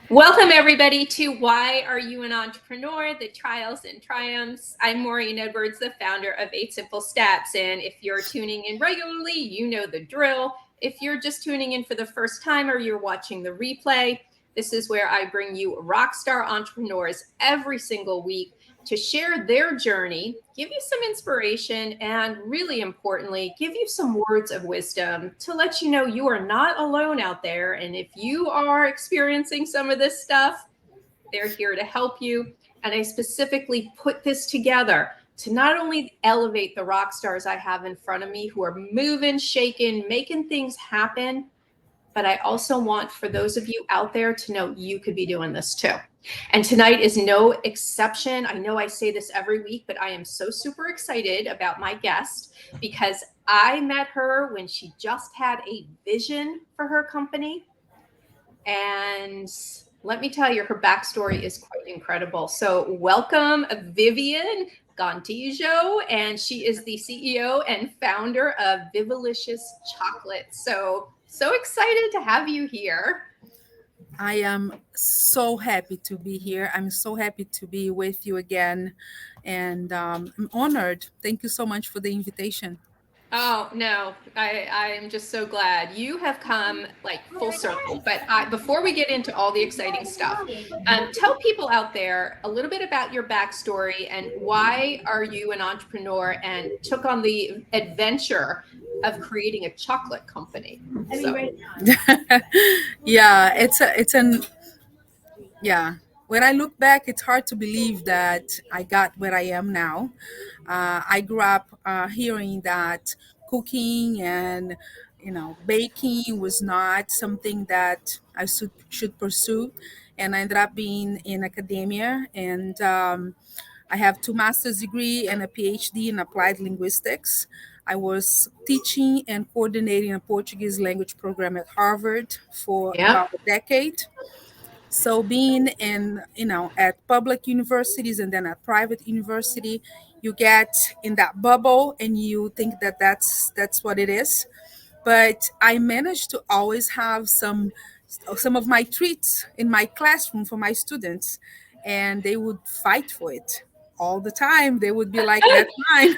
Welcome, everybody, to Why Are You an Entrepreneur? The Trials and Triumphs. I'm Maureen Edwards, the founder of 8 Simple Steps. And if you're tuning in regularly, you know the drill. If you're just tuning in for the first time or you're watching the replay, this is where I bring you rock star entrepreneurs every single week to share their journey, give you some inspiration, and really importantly, give you some words of wisdom to let you know you are not alone out there. And if you are experiencing some of this stuff, they're here to help you. And I specifically put this together to not only elevate the rock stars I have in front of me who are moving, shaking, making things happen, but I also want for those of you out there to know you could be doing this too. And tonight is no exception. I know I say this every week, but I am so super excited about my guest because I met her when she just had a vision for her company. And let me tell you, her backstory is quite incredible. So, welcome, Viviane Gontijo, and she is the CEO and founder of Vivilicious Chocolate. So excited to have you here. I am so happy to be here. I'm so happy to be with you again. And I'm honored. Thank you so much for the invitation. Oh no, I'm just so glad you have come like full circle. But before we get into all the exciting stuff, tell people out there a little bit about your backstory and why are you an entrepreneur and took on the adventure of creating a chocolate company. So. Yeah, yeah. When I look back, it's hard to believe that I got where I am now. I grew up hearing that cooking and baking was not something that I should pursue, and I ended up being in academia. And I have two master's degree and a PhD in applied linguistics. I was teaching and coordinating a Portuguese language program at Harvard for Yeah. about a decade. So being in at public universities and then at private university, you get in that bubble and you think that that's what it is. But I managed to always have some of my treats in my classroom for my students, and they would fight for it all the time. They would be like, "That's mine,"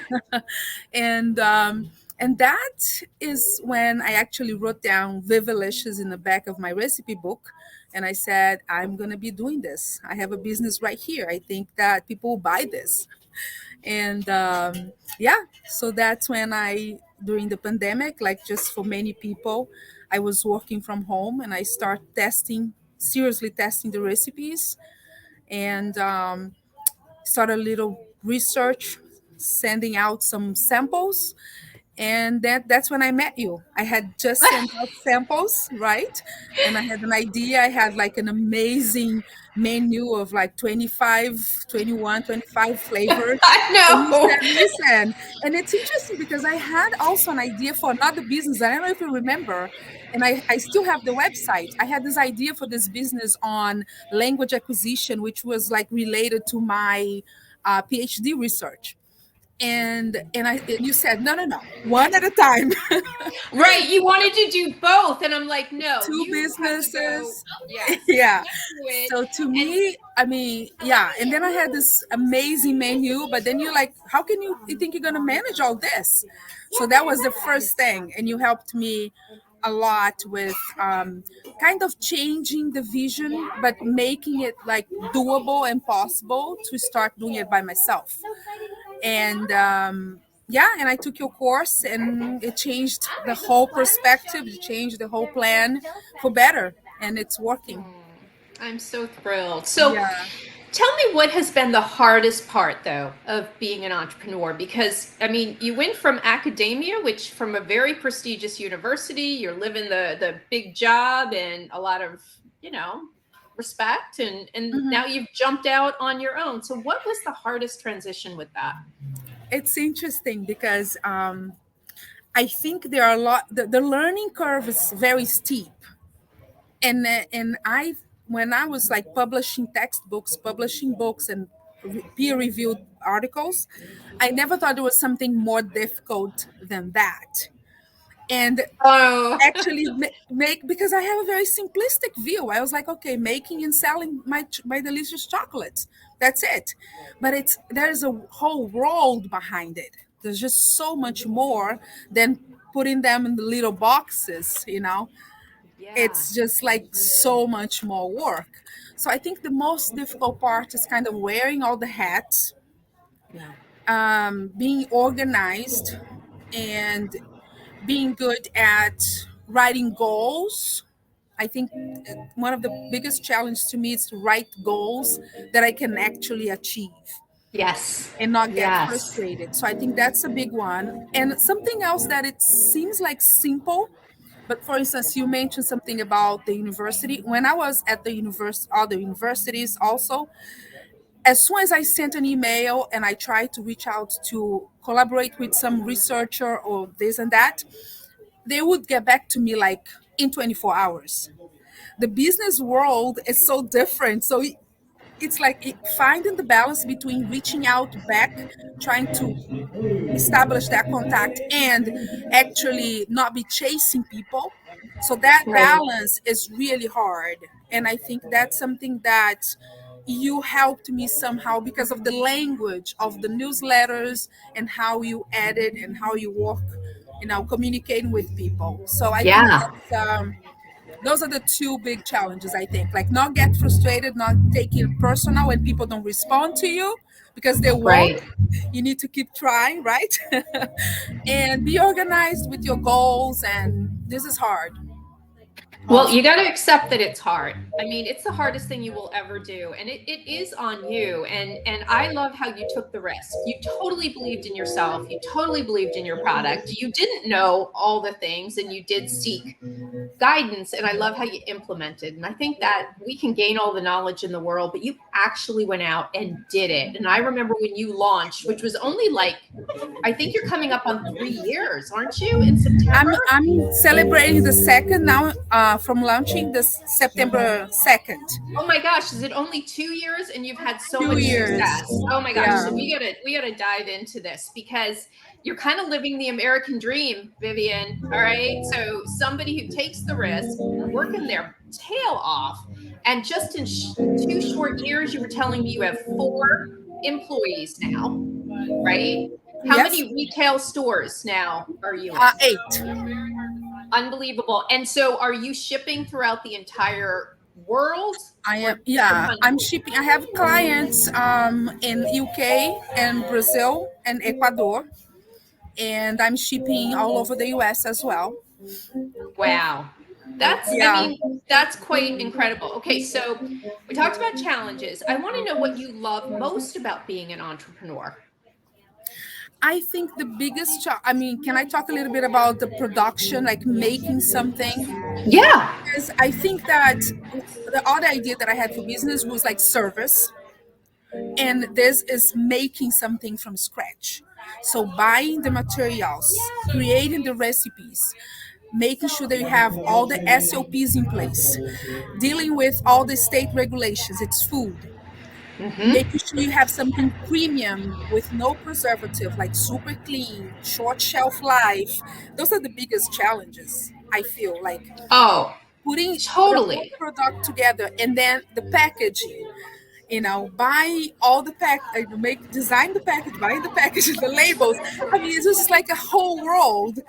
and that is when I actually wrote down Vivilicious in the back of my recipe book, and I said, "I'm gonna be doing this. I have a business right here. I think that people will buy this." And yeah, so that's when I, during the pandemic, like just for many people, I was working from home and I start seriously testing the recipes, and start a little research, sending out some samples, and that's when I met you. I had just sent out samples, right? And I had an idea. I had like an amazing menu of like 25, 21, 25 flavors. I And you know. said, listen, and it's interesting because I had also an idea for another business. I don't know if you remember, and I still have the website. I had this idea for this business on language acquisition, which was like related to my PhD research, and you said no, one at a time. Right, you wanted to do both, and I'm like, no, Two you have to go. businesses. Yes, Yeah, get to it. so to And me, I mean, yeah, and then I had this amazing menu, but then you're like, how can you think you're going to manage all this? So that was the first thing, and you helped me a lot with kind of changing the vision but making it like doable and possible to start doing it by myself. And yeah, and I took your course and it changed the whole perspective, it changed the whole plan for better, and it's working. I'm so thrilled. So, Yeah. tell me what has been the hardest part, though, of being an entrepreneur? Because, I mean, you went from academia, which from a very prestigious university, you're living the big job and a lot of, you know, respect, and Mhm. now you've jumped out on your own. So, what was the hardest transition with that? It's interesting because I think there are a lot, the learning curve is very steep. And I, when I was like publishing textbooks, publishing books, and peer reviewed articles, I never thought there was something more difficult than that. And Oh, actually make, because I have a very simplistic view. I was like, okay, making and selling my delicious chocolates. That's it. But there's a whole world behind it. There's just so much more than putting them in the little boxes, you know. yeah. It's just like so much more work. So I think the most difficult part is kind of wearing all the hats, Yeah. being organized, and being good at writing goals. I think one of the biggest challenges to me is to write goals that I can actually achieve Yes. and not get Yes. frustrated. So I think that's a big one. And something else that it seems like simple, but for instance, you mentioned something about the university. When I was at the other universities also, as soon as I sent an email and I tried to reach out to collaborate with some researcher or this and that, they would get back to me like in 24 hours. The business world is so different. So it's like finding the balance between reaching out back, trying to establish that contact, and actually not be chasing people. So that Right. balance is really hard. And I think that's something that you helped me somehow because of the language of the newsletters and how you edit and how you work, communicating with people. So I think Yeah. those are the two big challenges. I think, like, not get frustrated, not take it personal when people don't respond to you, because they won't. Right. You need to keep trying, right? And be organized with your goals, and this is hard Well, also. you got to accept that it's hard. I mean, it's the hardest thing you will ever do, and it is on you. And I love how you took the risk. You totally believed in yourself. You totally believed in your product. You didn't know all the things, and you did seek guidance, and I love how you implemented. And I think that we can gain all the knowledge in the world, but you actually went out and did it. And I remember when you launched, which was only like, I think you're coming up on 3 years, aren't you, in September? I'm celebrating the second now, from launching this September 2nd. Oh my gosh, is it only 2 years and you've had so much 2 years. success? Oh my gosh. Yeah. So we gotta dive into this because you're kind of living the American dream, Vivian. All right. So somebody who takes the risk, working their tail off, and just in 2 short years, you were telling me you have 4 employees now, right? How Yes. many retail stores now are you in? 8. Unbelievable. And so are you shipping throughout the entire world I or am, just the yeah, I'm country? shipping. I have clients in UK and Brazil and Ecuador, and I'm shipping all over the US as well. Wow. I Yeah. mean, that's quite incredible. Okay, so we talked about challenges. I want to know what you love most about being an entrepreneur. I think the biggest I mean, can I talk a little bit about the production, like making something? Yeah. Because I think that the other idea that I had for business was like service, and this is making something from scratch. So buying the materials, creating the recipes, making sure that you have all the SOPs in place, dealing with all the state regulations. It's food. Mm-hmm. Making sure you have something premium with no preservative, like super clean, short shelf life. Those are the biggest challenges, I feel like, Oh, putting the whole totally. product together, and then the packaging. Buy all the make, design the package, buy the package, the labels. I mean, it's just like a whole world.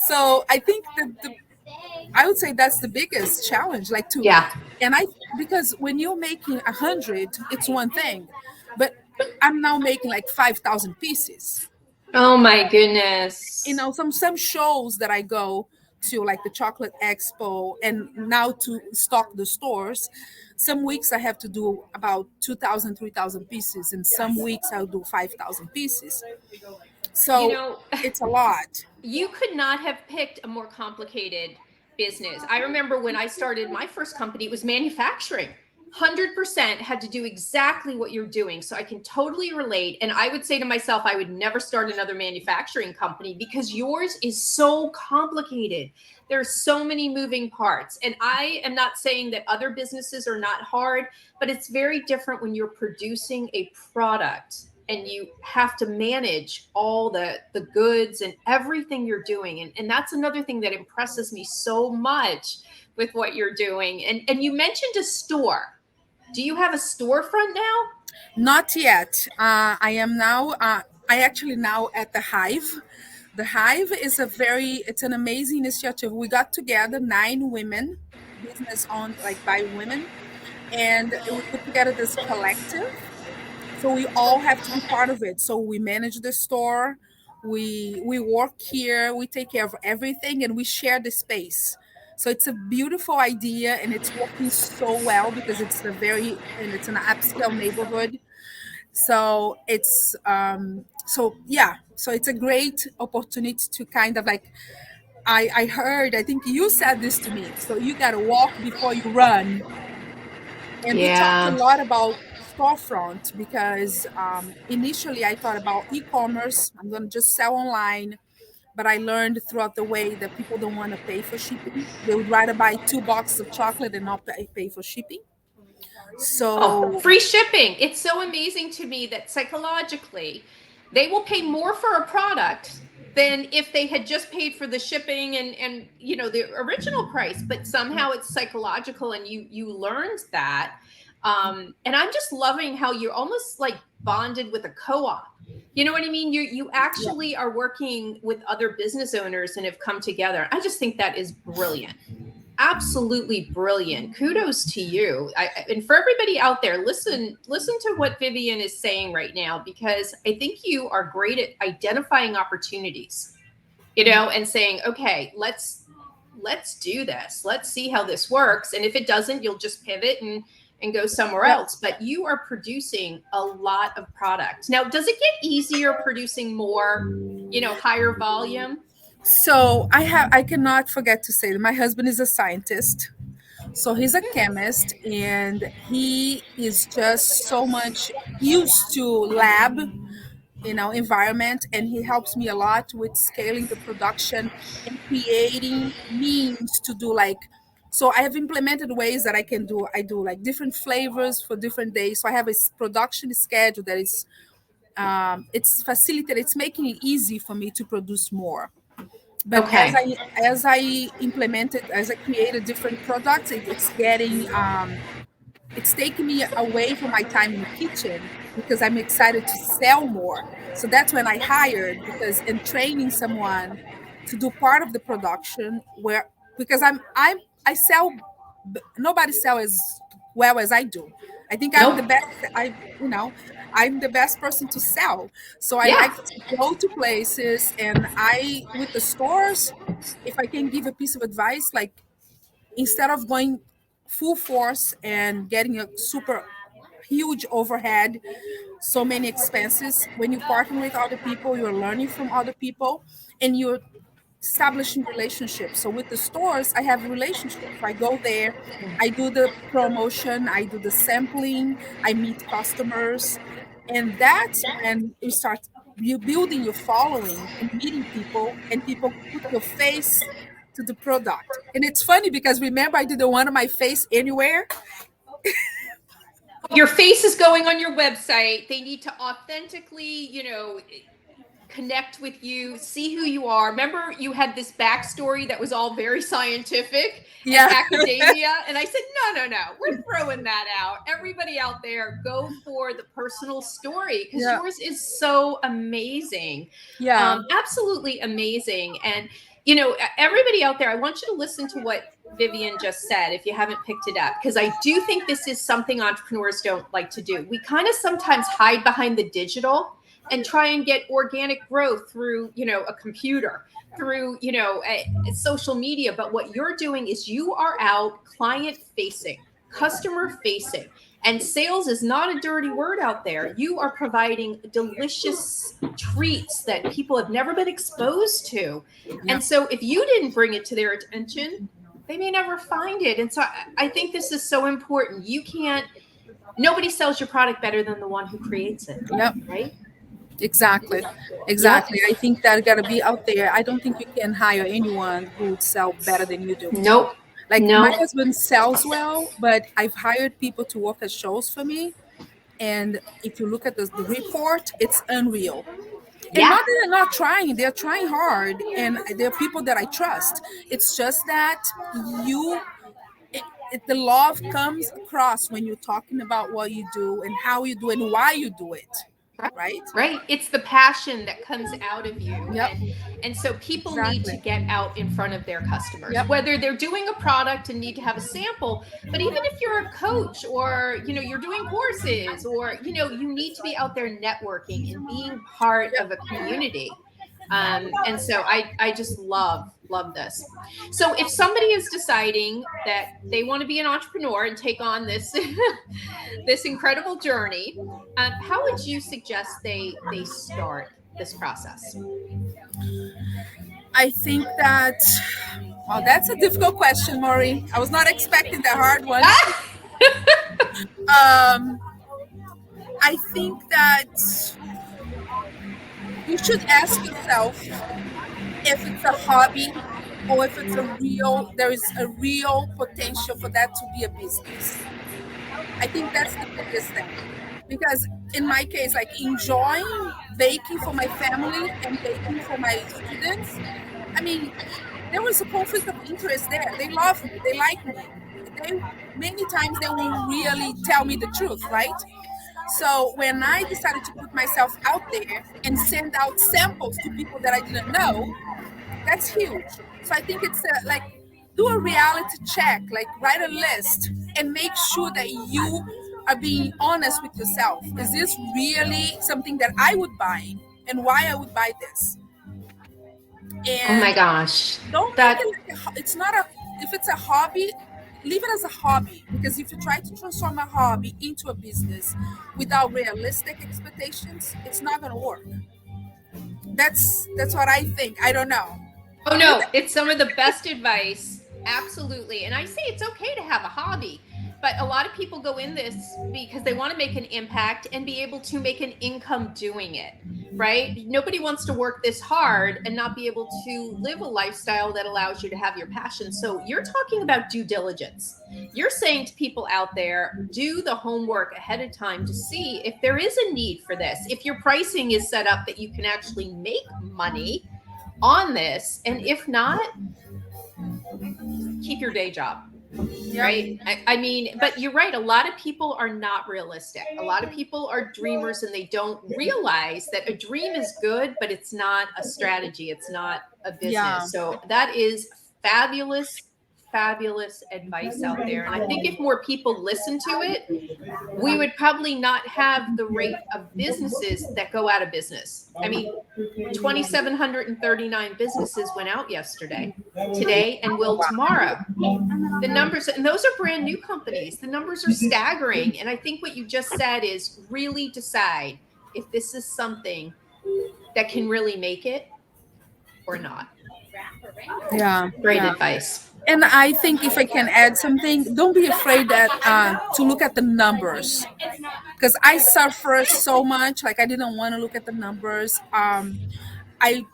So I think that I would say that's the biggest challenge, like to, Yeah. and I because when you're making 100, it's one thing, but I'm now making like 5,000 pieces. Oh my goodness. Some shows that I go to, like the Chocolate Expo, and now to stock the stores, some weeks I have to do about 2,000, 3,000 pieces, and some weeks I'll do 5,000 pieces. You So know, it's a lot. you could not have picked a more complicated business. I remember when I started my first company, it was manufacturing. 100% had to do exactly what you're doing. So I can totally relate. And I would say to myself, I would never start another manufacturing company because yours is so complicated. There's so many moving parts. And I am not saying that other businesses are not hard, but it's very different when you're producing a product and you have to manage all the goods and everything you're doing. And that's another thing that impresses me so much with what you're doing. And you mentioned a store. Do you have a storefront now? Not yet. I am now. I actually now at the Hive. The Hive is it's an amazing initiative. We got together 9 women, business owned like by women, and we put together this collective. So we all have to be part of it. So we manage the store, we work here, we take care of everything, and we share the space. So it's a beautiful idea, and it's working so well because it's an upscale neighborhood. So so it's a great opportunity to kind of like, I heard, I think you said this to me. So you got to walk before you run. And we talked a Yeah. lot about storefront because initially I thought about e-commerce. I'm going to just sell online. But I learned throughout the way that people don't want to pay for shipping. They would rather buy 2 boxes of chocolate and not pay for shipping. Oh, So free shipping. It's so amazing to me that psychologically they will pay more for a product than if they had just paid for the shipping and the original price. But somehow it's psychological, and you learned that. And I'm just loving how you're almost like bonded with a co-op. You know what I mean? You yeah. actually are working with other business owners and have come together. I just think that is brilliant, absolutely brilliant. Kudos to you. And for everybody out there, listen to what Vivian is saying right now, because I think you are great at identifying opportunities, and saying, okay, let's do this. Let's see how this works. And if it doesn't, you'll just pivot and go somewhere Yeah. else. But you are producing a lot of product. Now, does it get easier producing more, higher volume? So I cannot forget to say that my husband is a scientist. So he's a chemist, and he is just so much used to lab, environment, and he helps me a lot with scaling the production and creating means to do like, so I have implemented ways that I do like different flavors for different days. So I have a production schedule that is it's facilitated, it's making it easy for me to produce more. But Okay. as I created different products, it's taking me away from my time in the kitchen because I'm excited to sell more. So that's when I hired, because in training someone to do part of the production, where because I sell, nobody sells as well as I do. I think I'm the Nope. best. I'm the best person to sell. So I Yeah. like to go to places, and with the stores, if I can give a piece of advice, like instead of going full force and getting a super huge overhead, so many expenses, when you partner with other people, you're learning from other people, and you're establishing relationships. So with the stores, I have relationships. I go there, I do the promotion, I do the sampling, I meet customers, and that's when you start building your following and meeting people, and people put your face to the product. And it's funny because remember I didn't want my face anywhere. Your face is going on your website. They need to authentically, connect with you, see who you are. Remember, you had this backstory that was all very scientific and Yeah. academia. And I said, no, we're throwing that out. Everybody out there, go for the personal story, because Yeah. yours is so amazing. Yeah. Absolutely amazing. And, everybody out there, I want you to listen to what Vivian just said, if you haven't picked it up, because I do think this is something entrepreneurs don't like to do. We kind of sometimes hide behind the digital and try and get organic growth through, a computer, through, a social media. But what you're doing is you are out client facing, customer facing. And sales is not a dirty word out there. You are providing delicious treats that people have never been exposed to. Yeah. And so if you didn't bring it to their attention, they may never find it. And so I think this is so important. Nobody sells your product better than the one who creates it, Yep. right? Exactly. Yep. Exactly. I think that gotta be out there. I don't think you can hire anyone who would sell better than you do. Nope. Like my No. husband sells well, but I've hired people to work at shows for me, And if you look at the report, it's unreal. And Yeah. not that they're not trying, they're trying hard, and they're people that I trust. It's just that you, the love comes across when you're talking about what you do and how you do and why you do it, right? Right, it's the passion that comes out of you, Yep, and so people need to exactly. get out in front of their customers, Yep, whether they're doing a product and need to have a sample. But even if you're a coach, or you're doing courses, or you need to be out there networking and being part yep. of a community. And so I just love this. So if somebody is deciding that they want to be an entrepreneur and take on this this incredible journey, how would you suggest they start this process? I think that, well, that's a difficult question, Maury. I was not expecting that hard one. Um, I think that you should ask yourself if it's a hobby or if it's a real, there is a real potential for that to be a business. I think that's the biggest thing. Because in my case, like enjoying baking for my family and baking for my students, I mean, there was a conflict of interest there. They love me, they like me. They many times they will really tell me the truth, right? So when I decided to put myself out there and send out samples to people that I didn't know, that's huge. So I think it's like do a reality check, like write a list and make sure that you are being honest with yourself. Is this really something that I would buy and why I would buy this? Oh my And gosh, don't make that it like it's not a, if it's a hobby, leave it as a hobby, because if you try to transform a hobby into a business without realistic expectations, it's not going to work. That's what I think. I don't know. Oh You no, it's some of the best advice. Absolutely. And I say it's okay to have a hobby, but a lot of people go in this because they want to make an impact and be able to make an income doing it, right? Nobody wants to work this hard and not be able to live a lifestyle that allows you to have your passion. So you're talking about due diligence. You're saying to people out there, do the homework ahead of time to see if there is a need for this. If your pricing is set up that you can actually make money on this, and if not, keep your day job, yep. right? I mean, but you're right, a lot of people are not realistic. A lot of people are dreamers and they don't realize that a dream is good, but it's not a strategy, it's not a Yeah. business. So that is fabulous advice out there, and I think if more people listen to it, we would probably not have the rate of businesses that go out of business. I mean, 2,739 businesses went out yesterday, today, and will tomorrow. The numbers, and those are brand new companies, the numbers are staggering. And I think what you just said is really decide if this is something that can really make it or not. Yeah. Great Yeah. advice. And I think if I can add something, don't be afraid that to look at the numbers, because I suffer so much. Like I didn't want to look at the numbers. I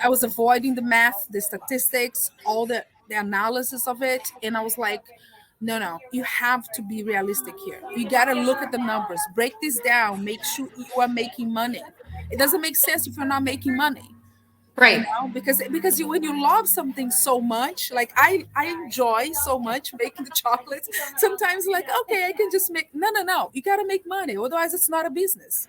I was avoiding the math, the statistics, all the analysis of it, and I was like, no, no, you have to be realistic here. You got to look at the numbers, break this down, make sure you are making money. It doesn't make sense if you're not making money, Right. because when you love something so much, like I enjoy so much making the chocolates, sometimes like, okay, I can just make, no, you got to make money, otherwise it's not a business.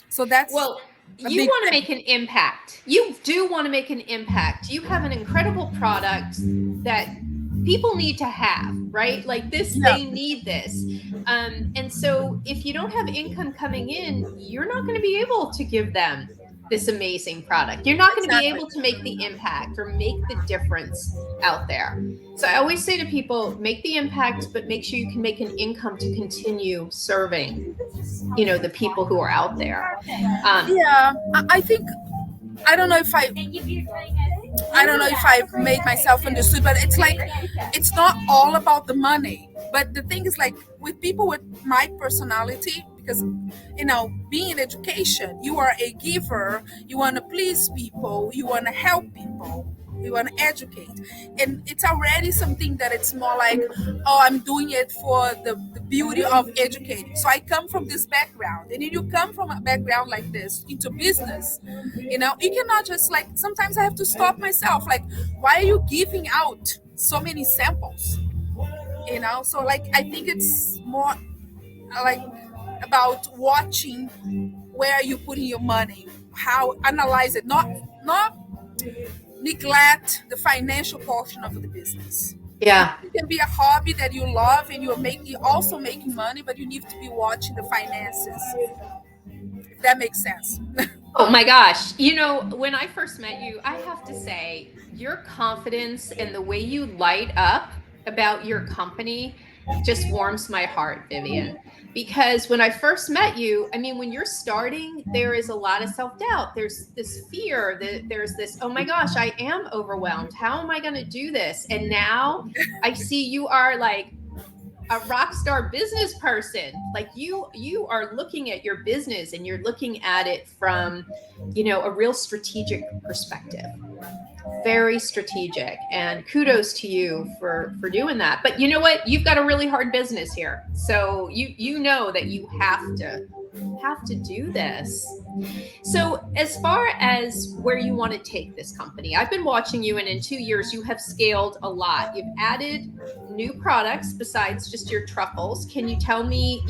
So that's Well, a you big want to thing. make an impact. You do want to make an impact. You have an incredible product that people need to have, right? Like this, Yeah, they need this. And so if you don't have income coming in, you're not going to be able to give them this amazing product. You're not going to be exactly. able to make the impact or make the difference out there. So I always say to people, make the impact, but make sure you can make an income to continue serving, the people who are out there. Um, Yeah, I think, I don't know if I don't know if I've made myself understood, but it's like it's not all about the money. But the thing is, like with people with my personality, because being in education, you are a giver. You want to please people. You want to help people. We want to educate. And it's already something that it's more like, oh, I'm doing it for the beauty of educating. So I come from this background. And if you come from a background like this into business, you cannot just like, sometimes I have to stop myself. Like, why are you giving out so many samples? So like, I think it's more like about watching where you putting your money, how analyze it, not neglect the financial portion of the business. Yeah. It can be a hobby that you love and you're also making money, but you need to be watching the finances, if that makes sense. Oh my gosh. When I first met you, I have to say, your confidence and the way you light up about your company just warms my heart, Vivian. Because when I first met you, I mean, when you're starting, there is a lot of self doubt. There's this fear that there's this, oh my gosh, I am overwhelmed. How am I going to do this? And now I see you are like a rock star business person. Like you are looking at your business and you're looking at it from a real strategic perspective, very strategic, and kudos to you for doing that. But you know what, you've got a really hard business here, so you know that you have to do this. So, as far as where you want to take this company, I've been watching you, and in 2 years, you have scaled a lot. You've added new products besides just your truffles. Can you tell me,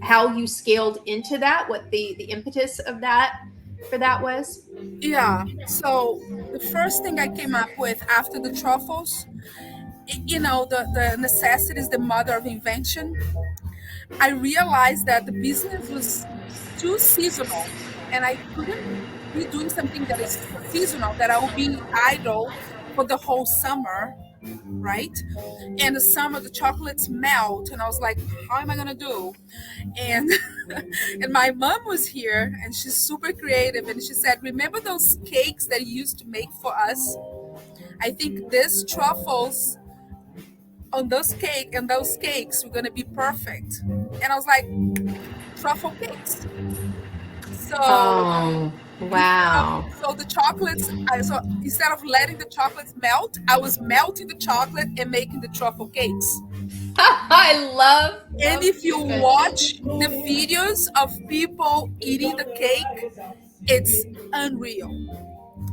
how you scaled into that? What the impetus of that for that was? Yeah. So the first thing I came up with after the truffles, the necessity is the mother of invention. I realized that the business was too seasonal and I couldn't be doing something that is seasonal, that I will be idle for the whole summer, right? And the summer the chocolates melt and I was like, how am I gonna do? And and my mom was here and she's super creative and she said, remember those cakes that you used to make for us? I think this truffles on those cakes were gonna be perfect. And I was like, truffle cakes. So Oh, instead of wow. so the chocolates, so instead of letting the chocolates melt, I was melting the chocolate and making the truffle cakes. I And love if you invention. watch the videos of people eating the cake, it's unreal.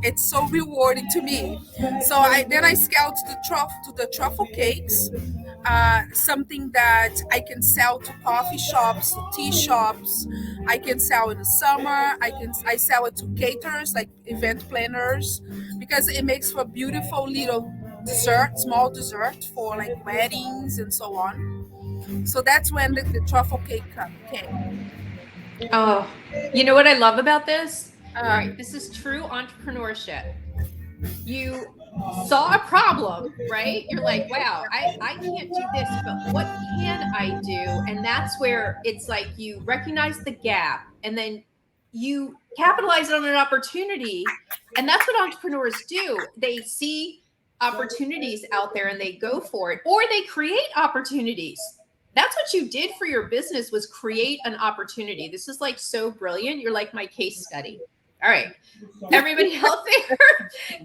It's so rewarding to me. So I scaled to the truffle cakes, something that I can sell to coffee shops, to tea shops. I can sell in the summer. I sell it to caterers, like event planners, because it makes for a beautiful little dessert, small dessert for like weddings and so on. So that's when the truffle cake came. Oh, you know what I love about this? All Uh, right, this is true entrepreneurship. You saw a problem, right? You're like, wow, I can't do this, but what can I do? And that's where it's like you recognize the gap and then you capitalize on an opportunity. And that's what entrepreneurs do. They see opportunities out there and they go for it, or they create opportunities. That's what you did for your business, was create an opportunity. This is like so brilliant. You're like my case study. All right, everybody out there,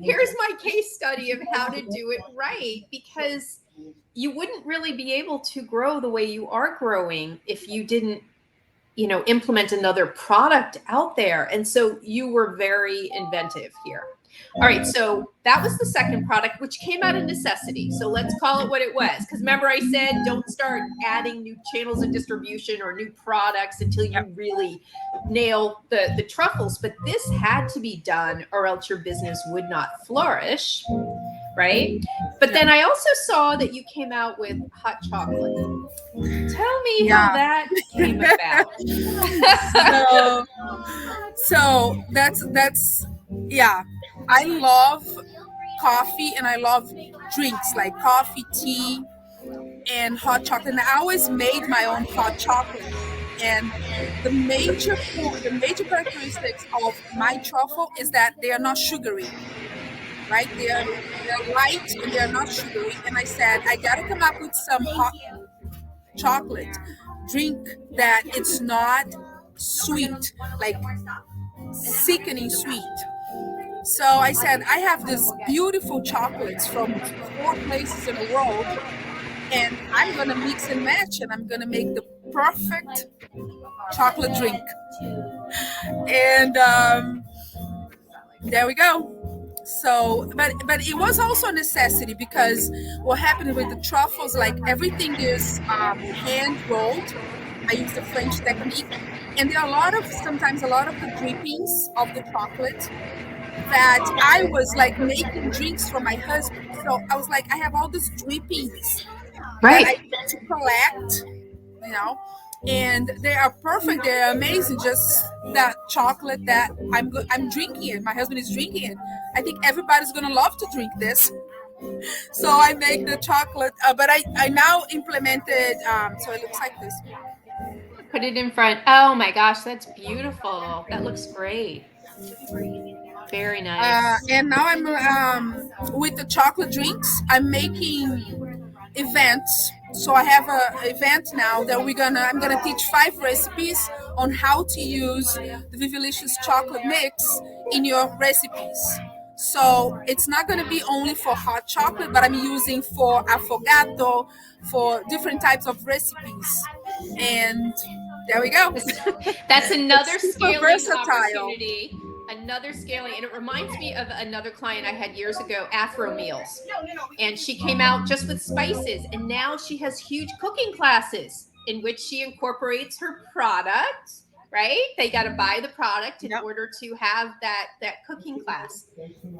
here's my case study of how to do it right, because you wouldn't really be able to grow the way you are growing if you didn't implement another product out there. And so you were very inventive here. All right, so that was the second product, which came out of necessity. So let's call it what it was. Because remember, I said don't start adding new channels of distribution or new products until you really nail the truffles. But this had to be done, or else your business would not flourish, right? But then I also saw that you came out with hot chocolate. Tell me how yeah. that came about. So that's yeah. I love coffee and I love drinks like coffee, tea, and hot chocolate. And I always made my own hot chocolate. And the major characteristics of my truffle is that they are not sugary, right? They're light and they're not sugary. And I said I gotta come up with some hot chocolate drink that it's not sweet, like sickening sweet. So I said, I have these beautiful chocolates from 4 places in the world, and I'm gonna mix and match, and I'm gonna make the perfect chocolate drink. And there we go. So, but it was also a necessity because what happened with the truffles, like everything is hand rolled. I use the French technique, and there are a lot of sometimes a lot of the drippings of the chocolate that I was like making drinks for my husband. So I was like, I have all these drippings that I Right. need to collect, you know, and they are perfect. They're amazing. Just that chocolate that I'm drinking it. My husband is drinking it. I think everybody's gonna love to drink this. So I make the chocolate, but I now implemented. So it looks like this. Put it in front. Oh my gosh, that's beautiful. That looks great. Very nice. And now I'm with the chocolate drinks. I'm making events. So I have a event now that I'm gonna teach 5 recipes on how to use the Vivilicious chocolate mix in your recipes. So it's not gonna be only for hot chocolate, but I'm using for affogato, for different types of recipes. And there we go. That's It's another super scaling versatile. opportunity. Another scaling, and it reminds me of another client I had years ago, Afro Meals. And she came out just with spices, and now she has huge cooking classes in which she incorporates her product. Right? They got to buy the product in Yep. order to have that cooking class.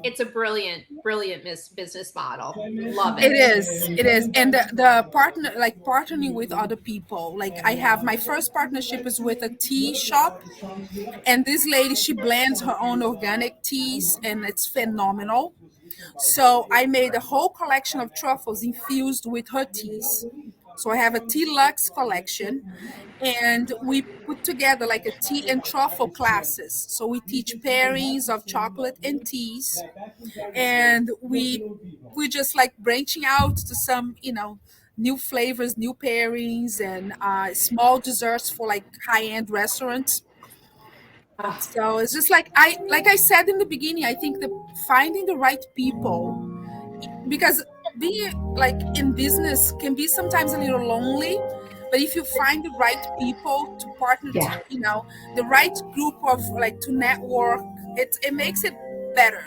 It's a brilliant, brilliant business model. Love It it. is. It is. And the partner, like partnering with other people. Like I have my first partnership is with a tea shop, and this lady, she blends her own organic teas, and it's phenomenal. So I made a whole collection of truffles infused with her teas. So I have a tea luxe collection, and we put together like a tea and truffle classes. So we teach pairings of chocolate and teas, and we just like branching out to some, new flavors, new pairings, and small desserts for like high-end restaurants. Oh, So it's just like I said in the beginning, I think that finding the right people, because being like in business can be sometimes a little lonely, but if you find the right people to partner to, yeah. the right group of like to network, it makes it better.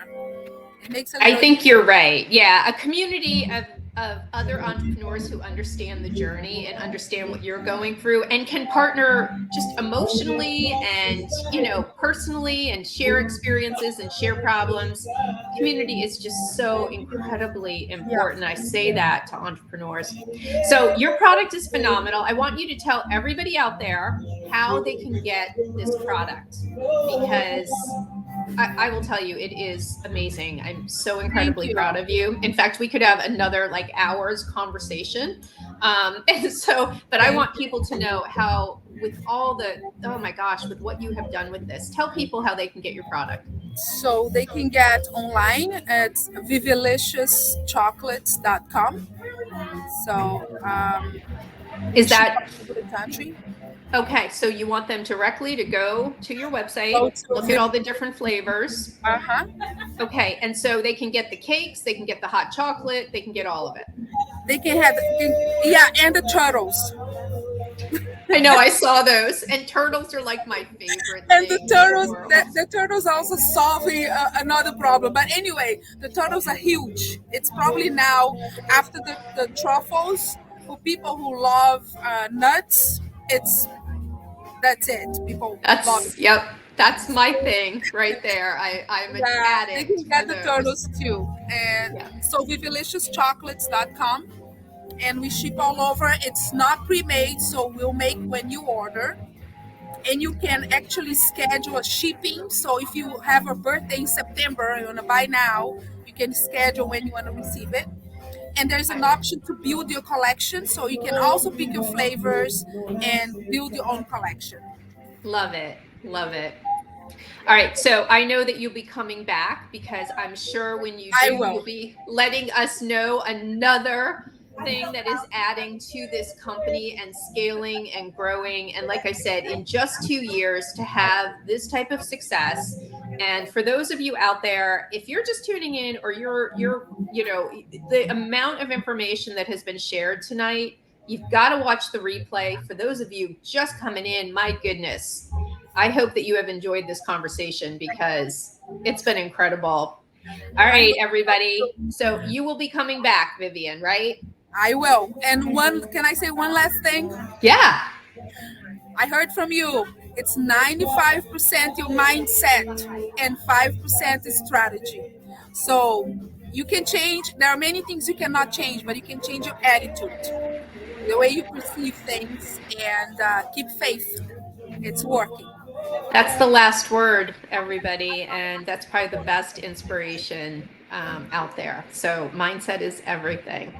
It makes a I little think easier. you're right. Yeah, a community of other entrepreneurs who understand the journey and understand what you're going through and can partner just emotionally and, personally and share experiences and share problems. Community is just so incredibly Yeah. important. I say that to entrepreneurs. So, your product is phenomenal. I want you to tell everybody out there how they can get this product because I will tell you, it is amazing. I'm so Thank incredibly you. proud of you. In fact, we could have another like hours conversation. And so, but I Thank want you. people to know how, with all the, oh my gosh, with what you have done with this, tell people how they can get your product. So they can get online at viviliciouschocolates.com. So we Is ship that all over the country. okay? So you want them directly to go to your Go website, to look at all the different flavors. uh-huh. Okay. And so they can get the cakes, they can get the hot chocolate, they can get all of it. They can have yeah, and the turtles. I know, I saw those. And turtles are like my favorite And the thing in the turtles, world. the turtles are also solving another problem. But anyway, the turtles are huge. It's probably now after the truffles, for people who love nuts. It's That's it. People love it. Yep, that's my thing right there. I'm an Yeah, they addict can for get the those. turtles too. And Yeah. so viviliciouschocolates.com, and we ship all over. It's not pre-made, so we'll make when you order. And you can actually schedule a shipping. So if you have a birthday in September, you want to buy now, you can schedule when you want to receive it. And there's an option to build your collection. So you can also pick your flavors and build your own collection. Love it. Love it. All right. So I know that you'll be coming back because I'm sure when you I do, will. you'll be letting us know another thing that is adding to this company and scaling and growing. And like I said, in just 2 years to have this type of success And for those of you out there, if you're just tuning in, or you're the amount of information that has been shared tonight, you've got to watch the replay. For those of you just coming in, my goodness, I hope that you have enjoyed this conversation because it's been incredible. All I right, hope everybody. So you will be coming back, Vivian, right? I will. And can I say one last thing? Yeah. I heard from you. It's 95% your mindset and 5% is strategy. So you can change. There are many things you cannot change, but you can change your attitude, the way you perceive things, and keep faith. It's working. That's the last word, everybody. And that's probably the best inspiration out there. So, mindset is everything.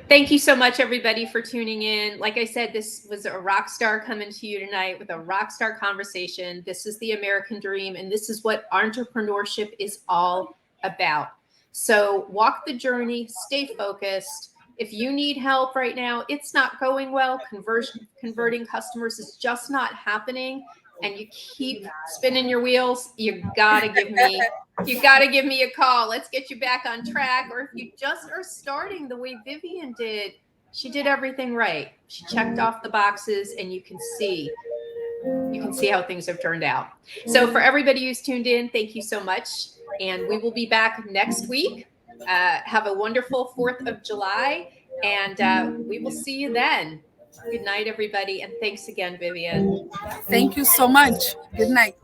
Thank you so much, everybody, for tuning in. Like I said, this was a rock star coming to you tonight with a rock star conversation. This is the American dream, and this is what entrepreneurship is all about. So, walk the journey, stay focused. If you need help right now, it's not going well. Converting customers is just not happening, and you keep spinning your wheels. You got to give me a call. Let's get you back on track. Or if you just are starting the way Vivian did, she did everything right. She checked off the boxes, and you can see how things have turned out. So for everybody who's tuned in, thank you so much. And we will be back next week. Have a wonderful 4th of July, and we will see you then. Good night, everybody. And thanks again, Vivian. Thank you so much. Good night.